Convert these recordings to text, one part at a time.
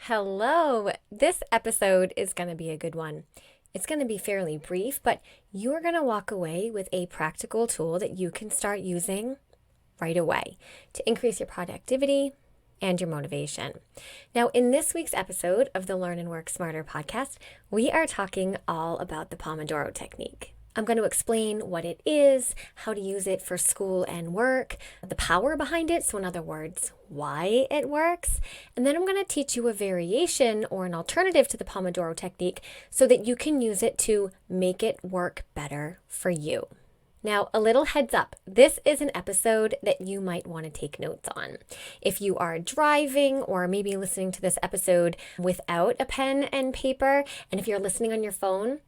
Hello. This episode is going to be a good one. It's going to be fairly brief, but you're going to walk away with a practical tool that you can start using right away to increase your productivity and your motivation. Now, in this week's episode of the Learn and Work Smarter podcast, we are talking all about the Pomodoro Technique. I'm going to explain what it is, how to use it for school and work, the power behind it, so in other words, why it works, and then I'm going to teach you a variation or an alternative to the Pomodoro Technique so that you can use it to make it work better for you. Now, a little heads up, this is an episode that you might want to take notes on. If you are driving or maybe listening to this episode without a pen and paper, and if you're listening on your phone,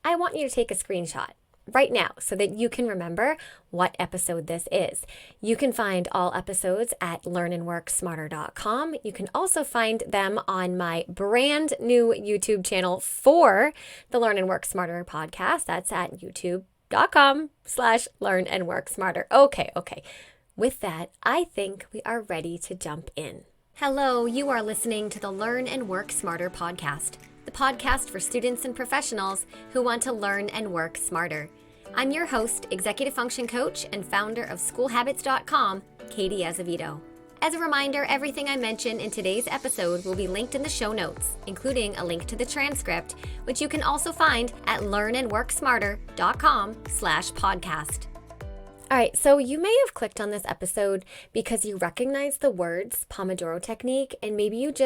I want you to take a screenshot right now so that you can remember what episode this is. You can find all episodes at learnandworksmarter.com. You can also find them on my brand new YouTube channel for the Learn and Work Smarter podcast. That's at youtube.com/learnandworksmarter. Okay. With that, I think we are ready to jump in. Hello, you are listening to the Learn and Work Smarter podcast, the podcast for students and professionals who want to learn and work smarter. I'm your host, executive function coach, and founder of schoolhabits.com, Katie Azevedo. As a reminder, everything I mention in today's episode will be linked in the show notes, including a link to the transcript, which you can also find at learnandworksmarter.com/podcast. All right, so you may have clicked on this episode because you recognize the words Pomodoro Technique, and maybe you've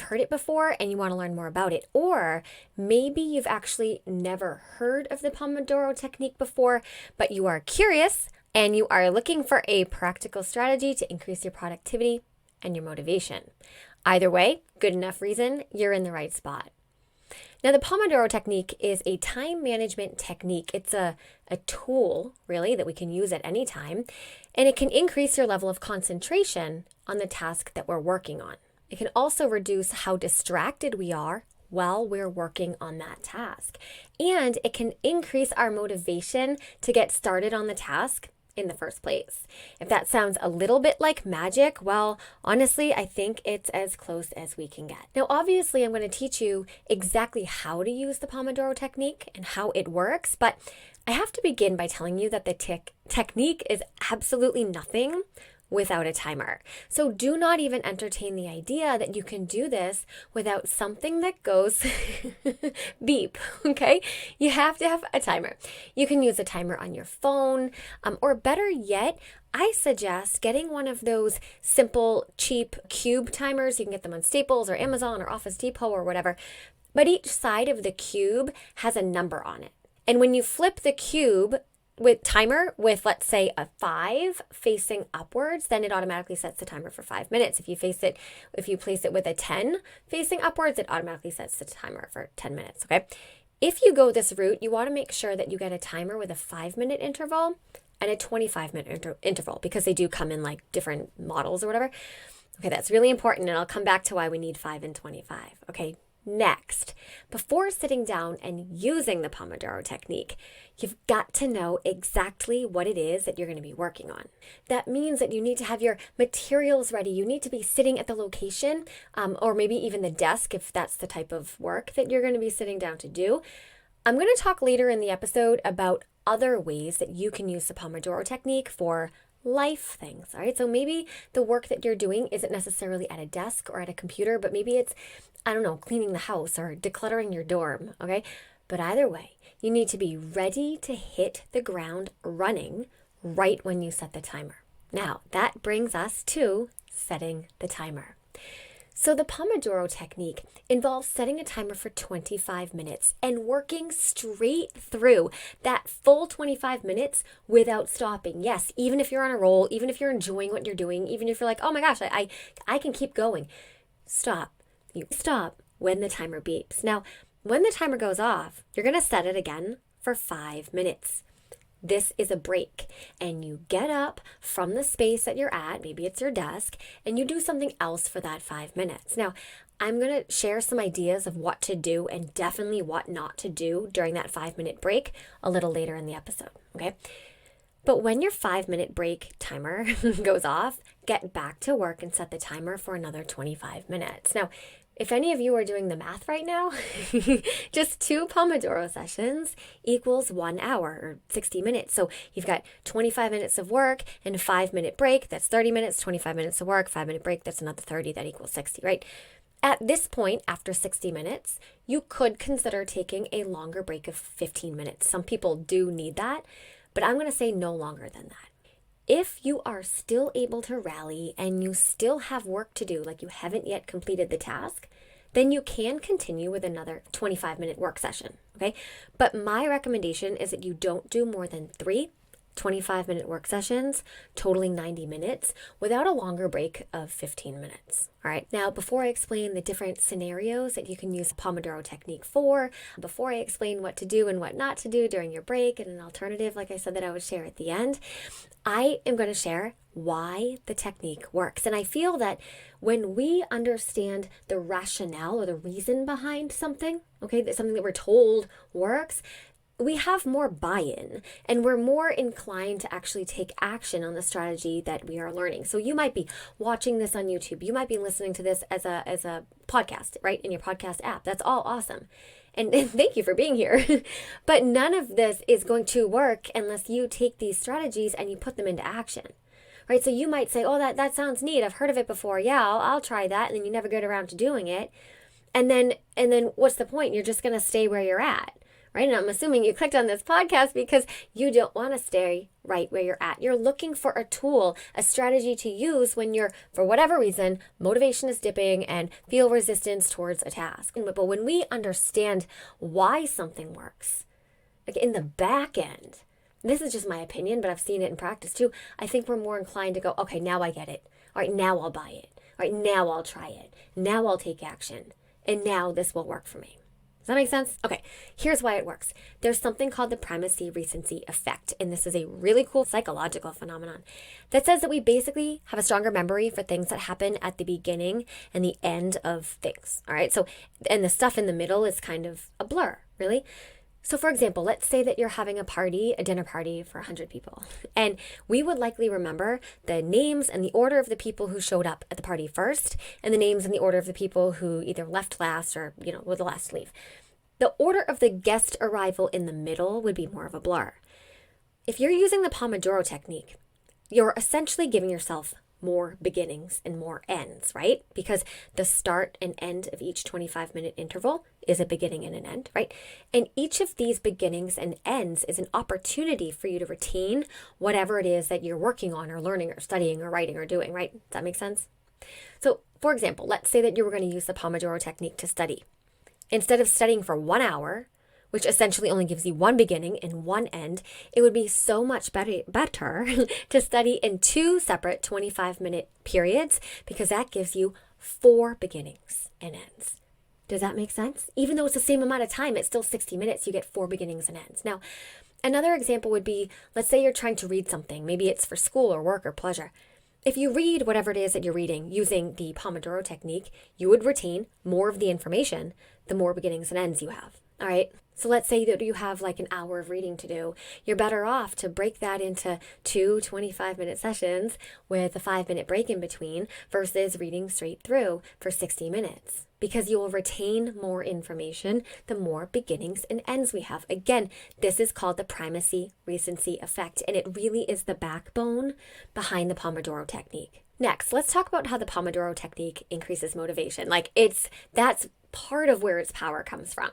heard it before and you want to learn more about it. Or maybe you've actually never heard of the Pomodoro Technique before, but you are curious and you are looking for a practical strategy to increase your productivity and your motivation. Either way, good enough reason, you're in the right spot. Now, the Pomodoro Technique is a time management technique. It's a tool, really, that we can use at any time, and it can increase your level of concentration on the task that we're working on. It can also reduce how distracted we are while we're working on that task, and it can increase our motivation to get started on the task in the first place. If that sounds a little bit like magic, well, honestly, I think it's as close as we can get. Now, obviously, I'm going to teach you exactly how to use the Pomodoro Technique and how it works, but I have to begin by telling you that the technique is absolutely nothing without a timer. So do not even entertain the idea that you can do this without something that goes beep, okay? You have to have a timer. You can use a timer on your phone, or better yet, I suggest getting one of those simple, cheap cube timers. You can get them on Staples or Amazon or Office Depot or whatever. But each side of the cube has a number on it. And when you flip the cube, with timer with, let's say, a 5 facing upwards, then it automatically sets the timer for 5 minutes. If you place it with a 10 facing upwards, it automatically sets the timer for 10 minutes, okay? If you go this route, you want to make sure that you get a timer with a 5-minute interval and a 25-minute interval, because they do come in like different models or whatever. Okay, that's really important, and I'll come back to why we need 5 and 25, okay? Next, before sitting down and using the Pomodoro Technique, you've got to know exactly what it is that you're going to be working on. That means that you need to have your materials ready. You need to be sitting at the location, or maybe even the desk if that's the type of work that you're going to be sitting down to do. I'm going to talk later in the episode about other ways that you can use the Pomodoro Technique for life things, all right? So maybe the work that you're doing isn't necessarily at a desk or at a computer, but maybe it's, I don't know, cleaning the house or decluttering your dorm, okay? But either way, you need to be ready to hit the ground running right when you set the timer. Now, that brings us to setting the timer. So the Pomodoro Technique involves setting a timer for 25 minutes and working straight through that full 25 minutes without stopping. Yes, even if you're on a roll, even if you're enjoying what you're doing, even if you're like, oh my gosh, I can keep going. Stop. You stop when the timer beeps. Now, when the timer goes off, you're going to set it again for 5 minutes. This is a break, and you get up from the space that you're at, maybe it's your desk, and you do something else for that 5 minutes. Now, I'm going to share some ideas of what to do and definitely what not to do during that 5-minute break a little later in the episode, okay? But when your 5-minute break timer goes off, get back to work and set the timer for another 25 minutes. Now, if any of you are doing the math right now, just 2 Pomodoro sessions equals 1 hour or 60 minutes. So you've got 25 minutes of work and a 5-minute break. That's 30 minutes, 25 minutes of work, 5-minute break. That's another 30. That equals 60, right? At this point, after 60 minutes, you could consider taking a longer break of 15 minutes. Some people do need that, but I'm going to say no longer than that. If you are still able to rally and you still have work to do, like you haven't yet completed the task, then you can continue with another 25-minute work session, okay? But my recommendation is that you don't do more than 3 25-minute work sessions, totaling 90 minutes, without a longer break of 15 minutes. All right, now before I explain the different scenarios that you can use Pomodoro Technique for, before I explain what to do and what not to do during your break and an alternative, like I said, that I would share at the end, I am going to share why the technique works. And I feel that when we understand the rationale or the reason behind something, okay, that's something that we're told works, we have more buy-in and we're more inclined to actually take action on the strategy that we are learning. So you might be watching this on YouTube. You might be listening to this as a podcast, right? In your podcast app. That's all awesome. And thank you for being here. But none of this is going to work unless you take these strategies and you put them into action. Right? So you might say, oh, that sounds neat. I've heard of it before. Yeah, I'll try that. And then you never get around to doing it. And then what's the point? You're just going to stay where you're at. Right? And I'm assuming you clicked on this podcast because you don't want to stay right where you're at. You're looking for a tool, a strategy to use when you're, for whatever reason, motivation is dipping and feel resistance towards a task. But when we understand why something works, like in the back end, this is just my opinion, but I've seen it in practice too, I think we're more inclined to go, okay, now I get it. All right, now I'll buy it. All right, now I'll try it. Now I'll take action. And now this will work for me. Does that make sense? Okay, here's why it works. There's something called the primacy recency effect, and this is a really cool psychological phenomenon that says that we basically have a stronger memory for things that happen at the beginning and the end of things, all right? So, and the stuff in the middle is kind of a blur, really? So for example, let's say that you're having a dinner party for 100 people, and we would likely remember the names and the order of the people who showed up at the party first, and the names and the order of the people who either left last or, were the last to leave. The order of the guest arrival in the middle would be more of a blur. If you're using the Pomodoro technique, you're essentially giving yourself more beginnings and more ends, right? Because the start and end of each 25-minute interval is a beginning and an end, right? And each of these beginnings and ends is an opportunity for you to retain whatever it is that you're working on or learning or studying or writing or doing, right? Does that make sense? So, for example, let's say that you were going to use the Pomodoro technique to study. Instead of studying for 1 hour, which essentially only gives you one beginning and one end, it would be so much better to study in 2 separate 25-minute periods, because that gives you 4 beginnings and ends. Does that make sense? Even though it's the same amount of time, it's still 60 minutes, you get 4 beginnings and ends. Now, another example would be, let's say you're trying to read something. Maybe it's for school or work or pleasure. If you read whatever it is that you're reading using the Pomodoro technique, you would retain more of the information the more beginnings and ends you have. All right. So let's say that you have like an hour of reading to do. You're better off to break that into 2 25-minute sessions with a 5-minute break in between versus reading straight through for 60 minutes, because you will retain more information the more beginnings and ends we have. Again, this is called the primacy recency effect, and it really is the backbone behind the Pomodoro technique. Next, let's talk about how the Pomodoro technique increases motivation. That's part of where its power comes from.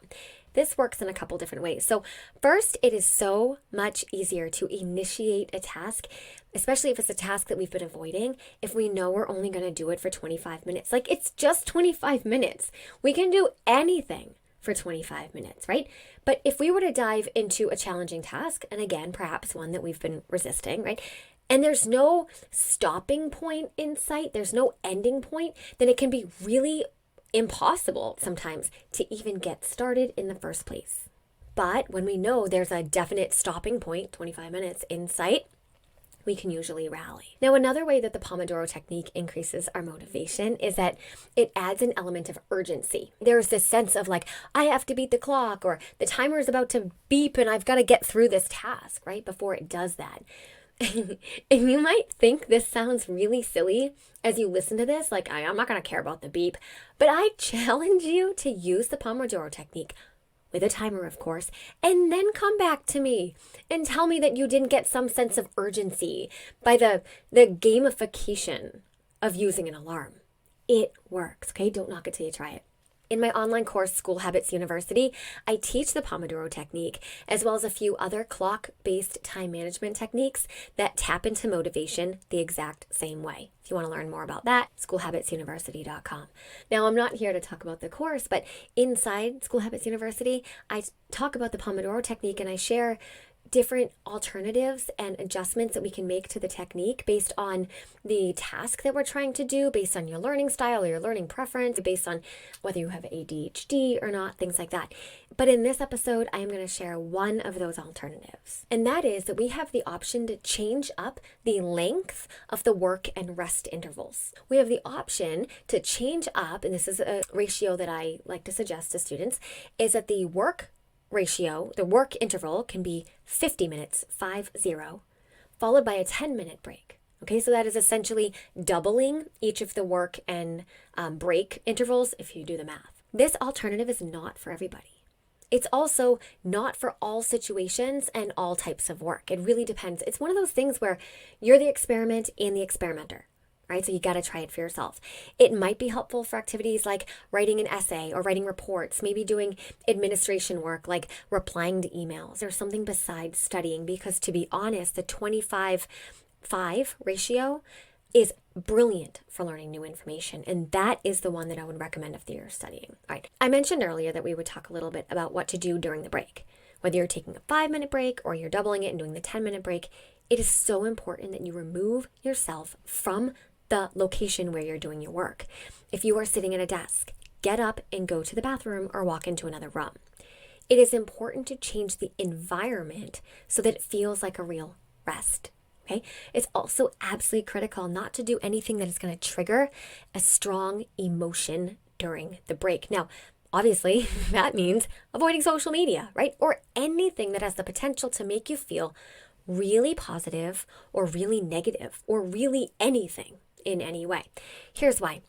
This works in a couple different ways. So first, it is so much easier to initiate a task, especially if it's a task that we've been avoiding, if we know we're only going to do it for 25 minutes. Like, it's just 25 minutes. We can do anything for 25 minutes, right? But if we were to dive into a challenging task, and again, perhaps one that we've been resisting, right? And there's no stopping point in sight, there's no ending point, then it can be really impossible sometimes to even get started in the first place. But when we know there's a definite stopping point, 25 minutes in sight, we can usually rally. Now, another way that the Pomodoro technique increases our motivation is that it adds an element of urgency. There's this sense of like, I have to beat the clock, or the timer is about to beep and I've got to get through this task, right? Before it does that. And you might think this sounds really silly as you listen to this, like I'm not going to care about the beep, but I challenge you to use the Pomodoro technique with a timer, of course, and then come back to me and tell me that you didn't get some sense of urgency by the gamification of using an alarm. It works, okay? Don't knock it till you try it. In my online course, School Habits University, I teach the Pomodoro technique, as well as a few other clock-based time management techniques that tap into motivation the exact same way. If you want to learn more about that, schoolhabitsuniversity.com. Now, I'm not here to talk about the course, but inside School Habits University, I talk about the Pomodoro technique and I share different alternatives and adjustments that we can make to the technique based on the task that we're trying to do, based on your learning style or your learning preference, based on whether you have ADHD or not, things like that. But in this episode, I am going to share one of those alternatives. And that is that we have the option to change up the length of the work and rest intervals. We have the option to change up, and this is a ratio that I like to suggest to students, is that the work interval can be 50 minutes, 50, followed by a 10-minute break. Okay, so that is essentially doubling each of the work and break intervals if you do the math. This alternative is not for everybody. It's also not for all situations and all types of work. It really depends. It's one of those things where you're the experiment and the experimenter. Right? So you got to try it for yourself. It might be helpful for activities like writing an essay or writing reports, maybe doing administration work like replying to emails or something besides studying, because to be honest, the 25-5 ratio is brilliant for learning new information. And that is the one that I would recommend if you're studying. All right. I mentioned earlier that we would talk a little bit about what to do during the break. Whether you're taking a 5-minute break or you're doubling it and doing the 10-minute break, it is so important that you remove yourself from the location where you're doing your work. If you are sitting at a desk, get up and go to the bathroom or walk into another room. It is important to change the environment so that it feels like a real rest. Okay? It's also absolutely critical not to do anything that is going to trigger a strong emotion during the break. Now, obviously, that means avoiding social media, right? Or anything that has the potential to make you feel really positive or really negative or really anything in any way. Here's why.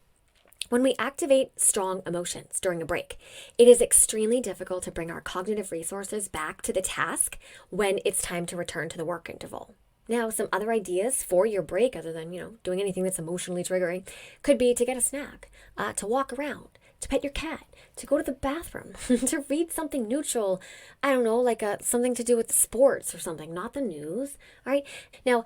When we activate strong emotions during a break, it is extremely difficult to bring our cognitive resources back to the task when it's time to return to the work interval. Now, some other ideas for your break, other than, doing anything that's emotionally triggering, could be to get a snack, to walk around, to pet your cat, to go to the bathroom, to read something neutral, I don't know, like something to do with sports or something, not the news, all right? Now,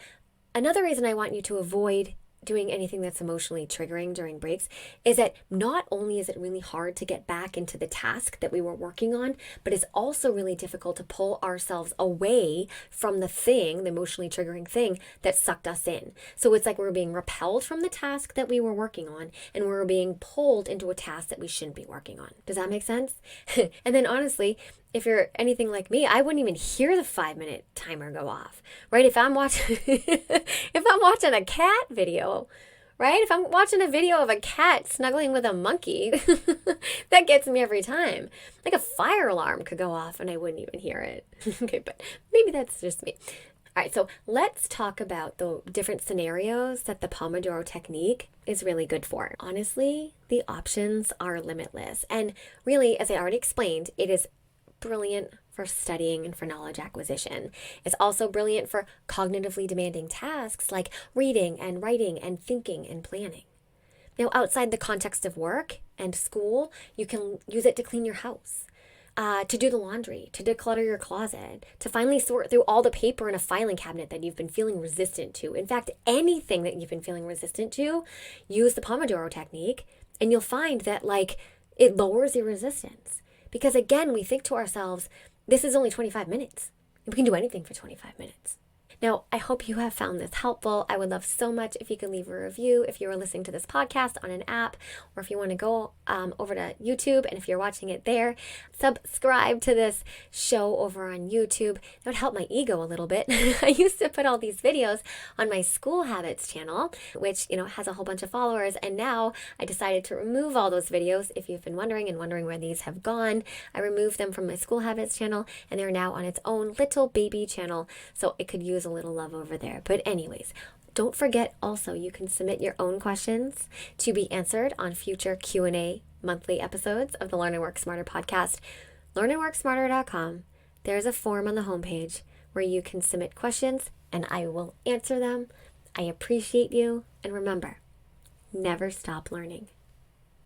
another reason I want you to avoid doing anything that's emotionally triggering during breaks is that not only is it really hard to get back into the task that we were working on, but it's also really difficult to pull ourselves away from the emotionally triggering thing that sucked us in. So it's like we're being repelled from the task that we were working on and we're being pulled into a task that we shouldn't be working on. Does that make sense? And then honestly, if you're anything like me, I wouldn't even hear the 5-minute timer go off, right? If I'm watching a cat video, right? If I'm watching a video of a cat snuggling with a monkey, that gets me every time. Like a fire alarm could go off and I wouldn't even hear it. Okay, but maybe that's just me. All right, so let's talk about the different scenarios that the Pomodoro technique is really good for. Honestly, the options are limitless. And really, as I already explained, it is brilliant for studying and for knowledge acquisition. It's also brilliant for cognitively demanding tasks like reading and writing and thinking and planning. Now, outside the context of work and school, you can use it to clean your house, to do the laundry, to declutter your closet, to finally sort through all the paper in a filing cabinet that you've been feeling resistant to. In fact, anything that you've been feeling resistant to, use the Pomodoro technique, and you'll find that it lowers your resistance. Because again, we think to ourselves, this is only 25 minutes. We can do anything for 25 minutes. Now, I hope you have found this helpful. I would love so much if you could leave a review if you are listening to this podcast on an app, or if you want to go over to YouTube, and if you're watching it there, subscribe to this show over on YouTube. That would help my ego a little bit. I used to put all these videos on my School Habits channel, which, has a whole bunch of followers, and now I decided to remove all those videos. If you've been wondering where these have gone, I removed them from my School Habits channel, and they're now on its own little baby channel, so it could use a a little love over there. But anyways, don't forget also you can submit your own questions to be answered on future Q&A monthly episodes of the Learn and Work Smarter podcast. LearnAndWorkSmarter.com. There's a form on the homepage where you can submit questions and I will answer them. I appreciate you. And remember, never stop learning.